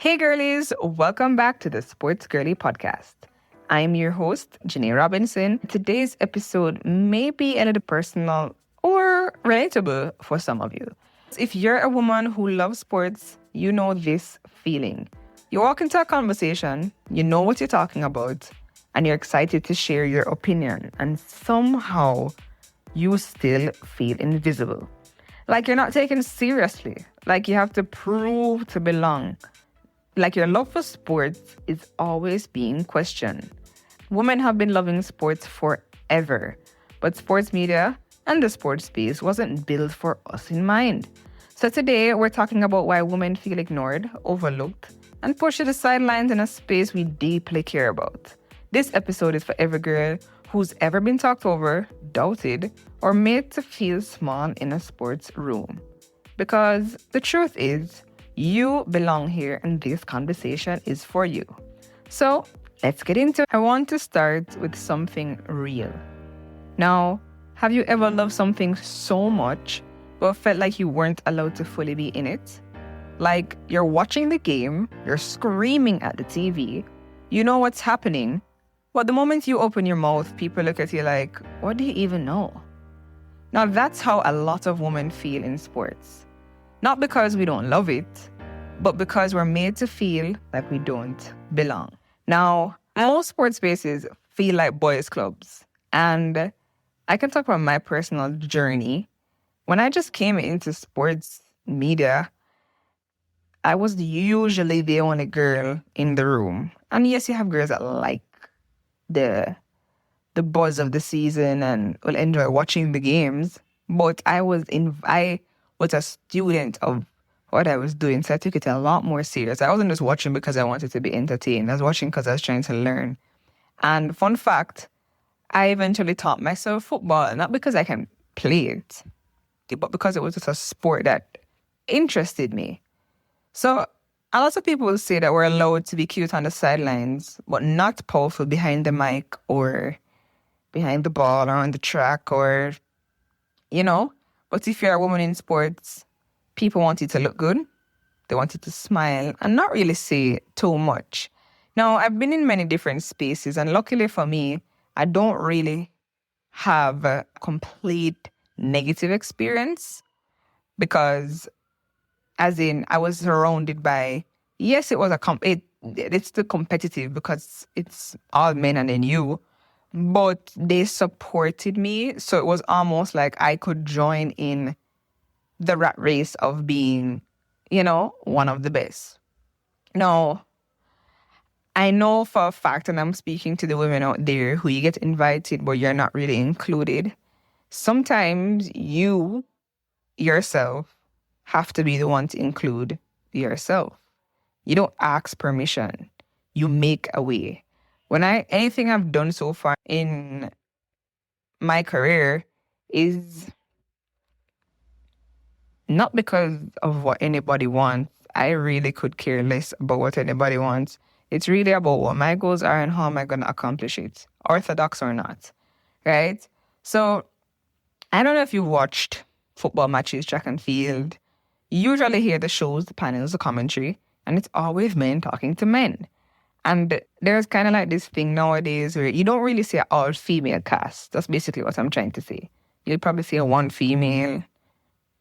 Hey girlies, welcome back to the Sports Girlie Podcast. I'm your host, Jeanae Robinson. Today's episode may be a little personal or relatable for some of you. If you're a woman who loves sports, you know this feeling. You walk into a conversation, you know what you're talking about, and you're excited to share your opinion, and somehow you still feel invisible. Like you're not taken seriously, like you have to prove to belong. Like your love for sports is always being questioned. Women have been loving sports forever, but sports media and the sports space wasn't built for us in mind. So today we're talking about why women feel ignored, overlooked, and pushed to the sidelines in a space we deeply care about. This episode is for every girl who's ever been talked over, doubted, or made to feel small in a sports room. Because the truth is, you belong here and this conversation is for you. So let's get into it. I want to start with something real. Now, have you ever loved something so much but felt like you weren't allowed to fully be in it? Like you're watching the game, you're screaming at the TV, you know what's happening, but the moment you open your mouth, people look at you like, what do you even know? Now that's how a lot of women feel in sports. Not because we don't love it, but because we're made to feel like we don't belong. Now, most sports spaces feel like boys' clubs. And I can talk about my personal journey. When I just came into sports media, I was usually the only girl in the room. And yes, you have girls that like the buzz of the season and will enjoy watching the games. But I was a student of what I was doing, so I took it a lot more serious. I wasn't just watching because I wanted to be entertained. I was watching because I was trying to learn. And fun fact, I eventually taught myself football, not because I can play it, but because it was just a sport that interested me. So a lot of people will say that we're allowed to be cute on the sidelines, but not powerful behind the mic or behind the ball or on the track or, But if you're a woman in sports, people want you to look good. They want you to smile and not really say too much. Now, I've been in many different spaces, and luckily for me, I don't really have a complete negative experience because, as in, I was surrounded by, yes, it was it's still competitive because it's all men and then you, but they supported me. So it was almost like I could join in the rat race of being, one of the best. Now, I know for a fact, and I'm speaking to the women out there who you get invited, but you're not really included. Sometimes you yourself have to be the one to include yourself. You don't ask permission. You make a way. Anything I've done so far in my career is not because of what anybody wants. I really could care less about what anybody wants. It's really about what my goals are and how am I going to accomplish it, orthodox or not, right? So I don't know if you've watched football matches, track and field. You usually hear the shows, the panels, the commentary, and it's always men talking to men. And there's kind of like this thing nowadays where you don't really see an all-female cast. That's basically what I'm trying to say. You'll probably see a one female,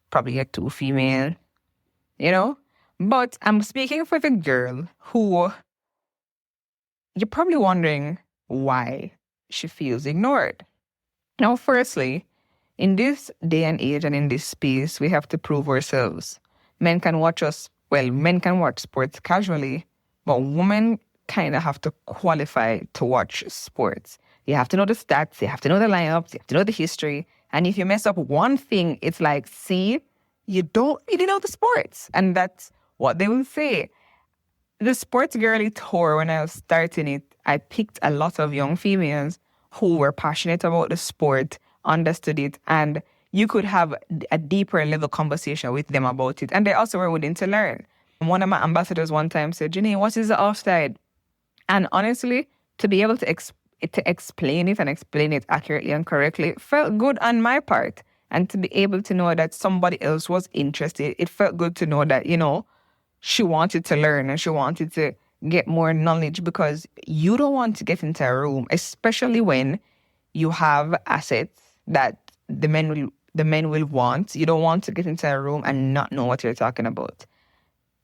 probably a two female, But I'm speaking for the girl who you're probably wondering why she feels ignored. Now, firstly, in this day and age and in this space, we have to prove ourselves. Men can watch sports casually, but women kind of have to qualify to watch sports. You have to know the stats, you have to know the lineups, you have to know the history. And if you mess up one thing, it's like, see, you don't really know the sports. And that's what they will say. The Sports Girlie tour, when I was starting it, I picked a lot of young females who were passionate about the sport, understood it, and you could have a deeper level conversation with them about it. And they also were willing to learn. One of my ambassadors one time said, Jeanae, what is the offside? And honestly, to be able to explain it and explain it accurately and correctly felt good on my part. And to be able to know that somebody else was interested, it felt good to know that, she wanted to learn and she wanted to get more knowledge, because you don't want to get into a room, especially when you have assets that the men will want. You don't want to get into a room and not know what you're talking about.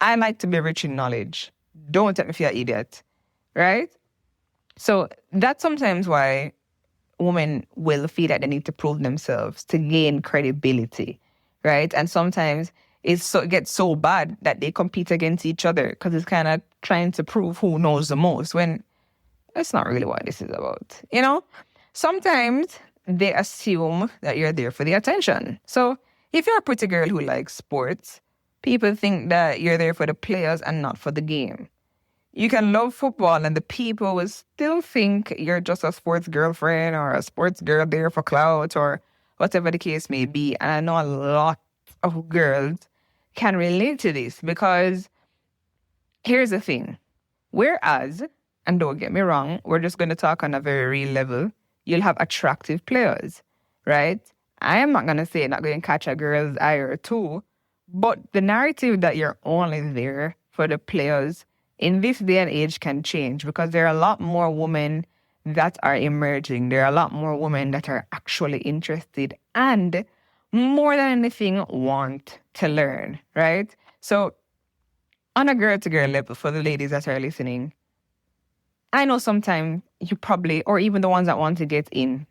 I like to be rich in knowledge. Don't take me for an idiot, right? So that's sometimes why women will feel that they need to prove themselves to gain credibility, right? And sometimes it gets so bad that they compete against each other, because it's kind of trying to prove who knows the most, when that's not really what this is about. Sometimes they assume that you're there for the attention. So if you're a pretty girl who likes sports, people think that you're there for the players and not for the game. You can love football and the people will still think you're just a sports girlfriend or a sports girl there for clout or whatever the case may be. And I know a lot of girls can relate to this, because here's the thing. Whereas, and don't get me wrong, we're just going to talk on a very real level, you'll have attractive players, right? I am not going to say not going to catch a girl's eye or two, but the narrative that you're only there for the players in this day and age can change, because there are a lot more women that are emerging. There are a lot more women that are actually interested and, more than anything, want to learn, right? So on a girl-to-girl level, for the ladies that are listening, I know sometimes you probably, or even the ones that want to get in,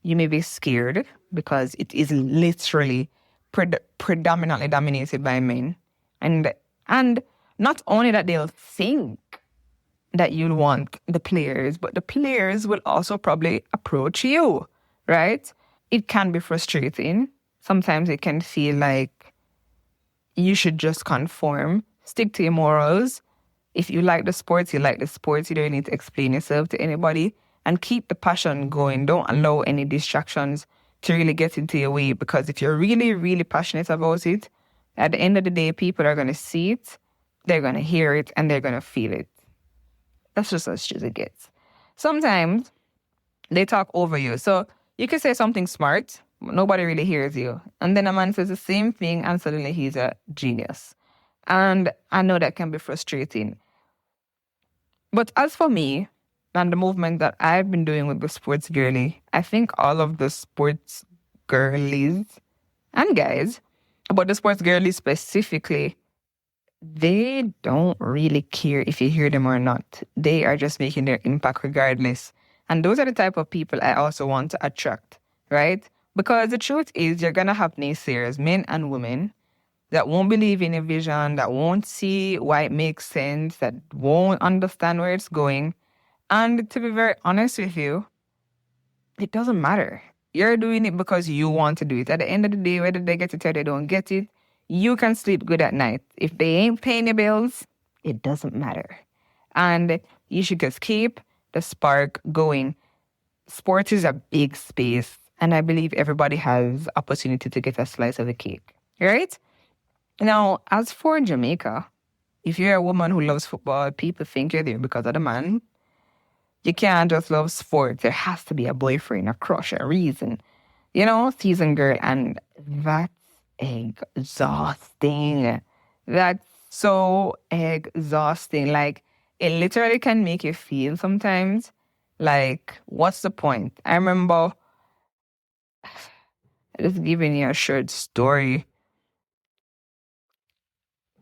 you may be scared because it is literally predominantly dominated by men. And not only that, they'll think that you'll want the players, but the players will also probably approach you, right? It can be frustrating. Sometimes it can feel like you should just conform, stick to your morals. If you like the sports, you like the sports. You don't need to explain yourself to anybody, and keep the passion going. Don't allow any distractions to really get into your way, because if you're really, really passionate about it, at the end of the day, people are going to see it, they're going to hear it, and they're going to feel it. That's just as it gets. Sometimes they talk over you. So you could say something smart, but nobody really hears you. And then a man says the same thing, and suddenly he's a genius. And I know that can be frustrating. But as for me, and the movement that I've been doing with the Sports Girlie, I think all of the sports girlies and guys, but the sports girlies specifically, they don't really care if you hear them or not. They are just making their impact regardless. And those are the type of people I also want to attract, right? Because the truth is, you're going to have naysayers, men and women, that won't believe in a vision, that won't see why it makes sense, that won't understand where it's going. And to be very honest with you, it doesn't matter. You're doing it because you want to do it. At the end of the day, whether they get it or they don't get it, you can sleep good at night. If they ain't paying your bills, it doesn't matter. And you should just keep the spark going. Sports is a big space, and I believe everybody has opportunity to get a slice of the cake, right? Now, as for Jamaica, if you're a woman who loves football, people think you're there because of the man. You can't just love sports. There has to be a boyfriend, a crush, a reason. Season girl. And that's exhausting. That's so exhausting. Like, it literally can make you feel sometimes like, what's the point? I remember just giving you a short story.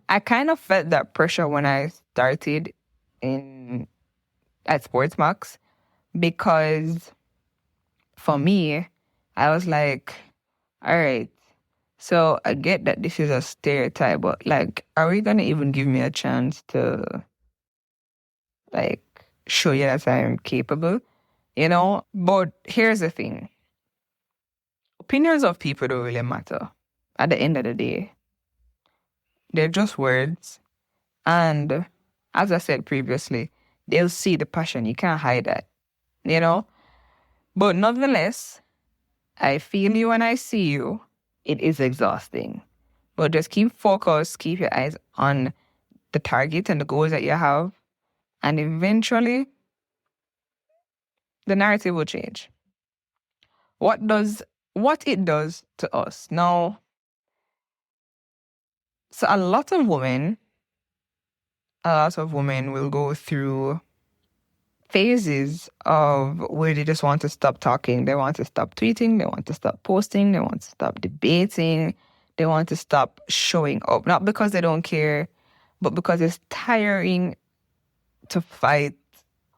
I kind of felt that pressure when I started at Sportsmax, because for me, I was like, all right, so I get that this is a stereotype, but like, are we gonna even give me a chance to like show you that I am capable? But here's the thing. Opinions of people don't really matter. At the end of the day, they're just words. And as I said previously, they'll see the passion. You can't hide that. But nonetheless, I feel you when I see you. It is exhausting. But just keep focused, keep your eyes on the target and the goals that you have. And eventually, the narrative will change. What it does to us. Now, So a lot of women will go through phases of where they just want to stop talking. They want to stop tweeting. They want to stop posting. They want to stop debating. They want to stop showing up. Not because they don't care, but because it's tiring to fight,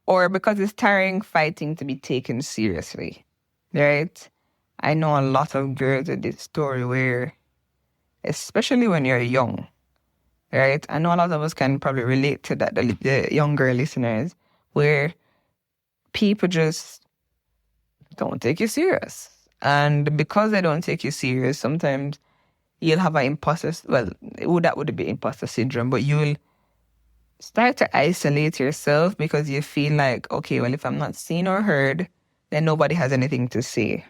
or because it's tiring fighting to be taken seriously. Right? I know a lot of girls in this story where, especially when you're young, right? I know a lot of us can probably relate to that, the younger listeners, where people just don't take you serious. And because they don't take you serious, sometimes you'll have an that would be imposter syndrome, but you'll start to isolate yourself because you feel like, okay, well, if I'm not seen or heard, then nobody has anything to say.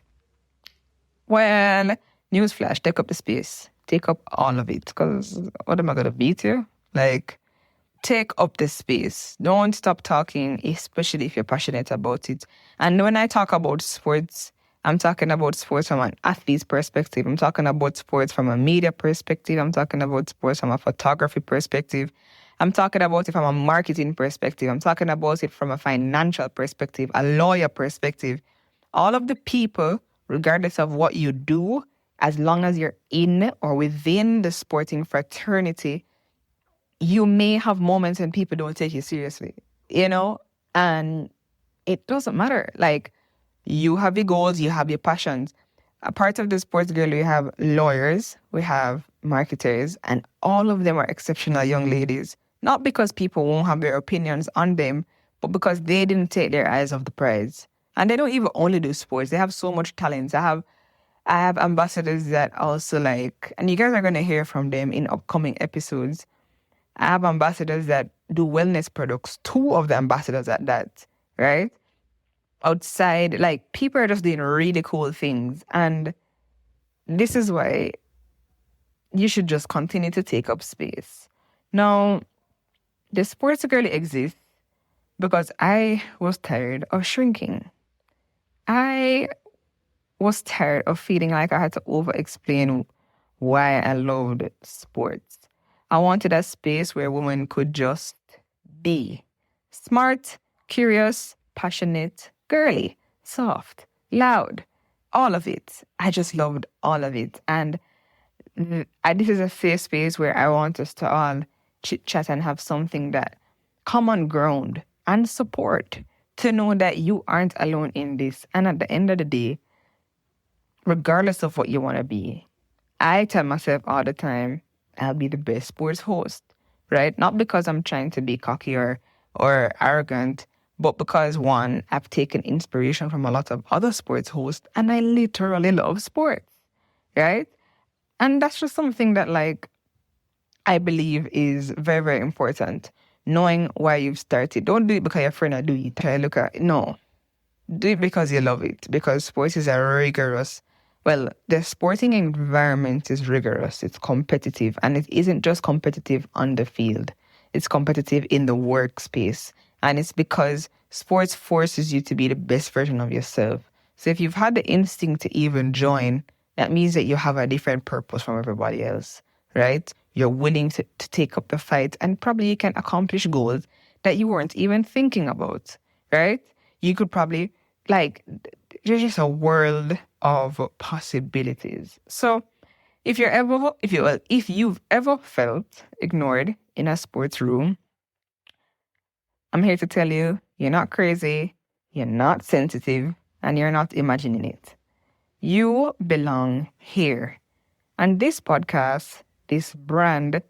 Well, newsflash, take up the space. Take up all of it. Because what am I going to beat you? Like, take up the space. Don't stop talking, especially if you're passionate about it. And when I talk about sports, I'm talking about sports from an athlete's perspective. I'm talking about sports from a media perspective. I'm talking about sports from a photography perspective. I'm talking about it from a marketing perspective. I'm talking about it from a financial perspective, a lawyer perspective. All of the people, regardless of what you do, as long as you're in or within the sporting fraternity, you may have moments when people don't take you seriously, and it doesn't matter. Like, you have your goals, you have your passions. A part of the Sports Girl, we have lawyers, we have marketers, and all of them are exceptional young ladies. Not because people won't have their opinions on them, but because they didn't take their eyes off the prize. And they don't even only do sports. They have so much talent. I have ambassadors that also and you guys are going to hear from them in upcoming episodes. I have ambassadors that do wellness products, 2 of the ambassadors at that, right? Outside, people are just doing really cool things. And this is why you should just continue to take up space. Now, the Sports Girlie exists because I was tired of shrinking. I was tired of feeling like I had to over-explain why I loved sports. I wanted a space where women could just be smart, curious, passionate, girly, soft, loud, all of it. I just loved all of it. And this is a safe space where I want us to all chit chat and have something that common ground and support, to know that you aren't alone in this. And at the end of the day, regardless of what you want to be, I tell myself all the time, I'll be the best sports host, right? Not because I'm trying to be cocky or arrogant, but because, one, I've taken inspiration from a lot of other sports hosts, and I literally love sports, right? And that's just something that, I believe is very, very important. Knowing why you've started. Don't do it because your friend are doing it. Try to look at it. No. Do it because you love it. Because sports is a rigorous... Well, the sporting environment is rigorous. It's competitive. And it isn't just competitive on the field. It's competitive in the workspace. And it's because sports forces you to be the best version of yourself. So if you've had the instinct to even join, that means that you have a different purpose from everybody else, right? You're willing to take up the fight, and probably you can accomplish goals that you weren't even thinking about, right? You could probably, there's just a world of possibilities. So if you've ever felt ignored in a sports room, I'm here to tell you, you're not crazy, you're not sensitive, and you're not imagining it. You belong here. And this podcast, this brand,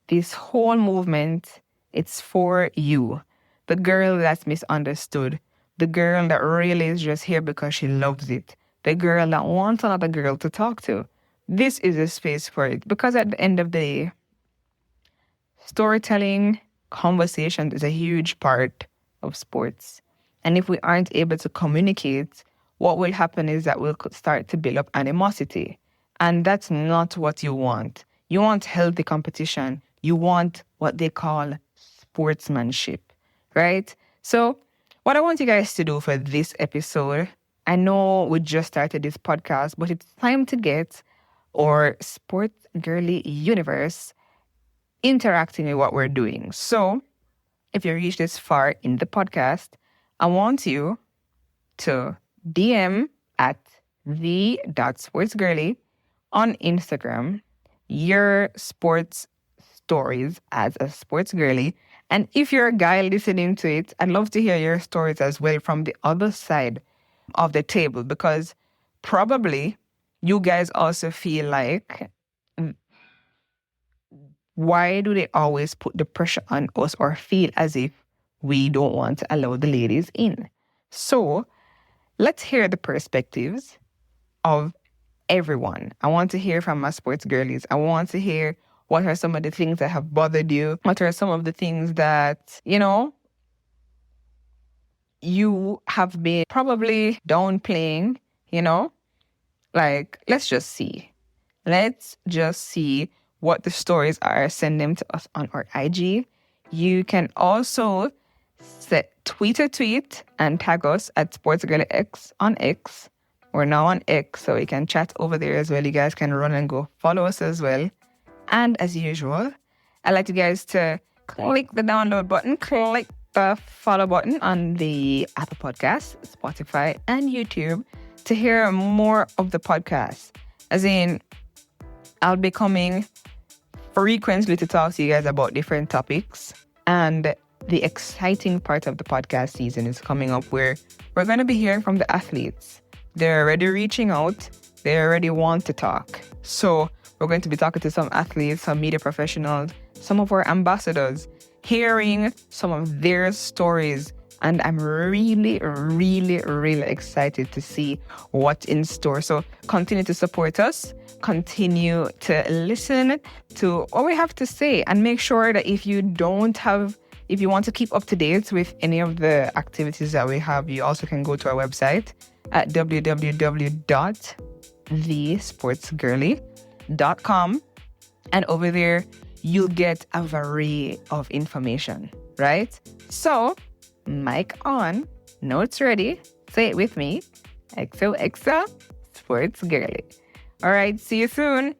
this whole movement, it's for you. The girl that's misunderstood. The girl that really is just here because she loves it. The girl that wants another girl to talk to. This is a space for it. Because at the end of the day, storytelling, conversation is a huge part of sports. And if we aren't able to communicate, what will happen is that we'll start to build up animosity. And that's not what you want. You want healthy competition. You want what they call sportsmanship, right? So what I want you guys to do for this episode, I know we just started this podcast, but it's time to get our Sports Girlie universe interacting with what we're doing. So if you reach this far in the podcast, I want you to DM at the.sportsgirly on Instagram your sports stories as a sports girly. And if you're a guy listening to it, I'd love to hear your stories as well from the other side of the table, because probably you guys also feel like, why do they always put the pressure on us or feel as if we don't want to allow the ladies in? So let's hear the perspectives of everyone. I want to hear from my sports girlies. I want to hear, what are some of the things that have bothered you? What are some of the things that, you have been probably downplaying, Like, let's just see. Let's just see what the stories are. Send them to us on our IG. You can also tweet a tweet and tag us at Sports Girlie X on X. We're now on X, so we can chat over there as well. You guys can run and go follow us as well. And as usual, I'd like you guys to click the download button, click the follow button on the Apple Podcasts, Spotify, and YouTube to hear more of the podcast. As in, I'll be coming frequently to talk to you guys about different topics. And the exciting part of the podcast season is coming up, where we're going to be hearing from the athletes. They're already reaching out. They already want to talk. So we're going to be talking to some athletes, some media professionals, some of our ambassadors, hearing some of their stories. And I'm really, really, really excited to see what's in store. So continue to support us. Continue to listen to what we have to say. And make sure that if you want to keep up to date with any of the activities that we have, you also can go to our website at www.thesportsgirly.com. And over there, you'll get a variety of information, right? So, mic on, notes ready. Say it with me. XOXO Sports Girlie. All right, see you soon.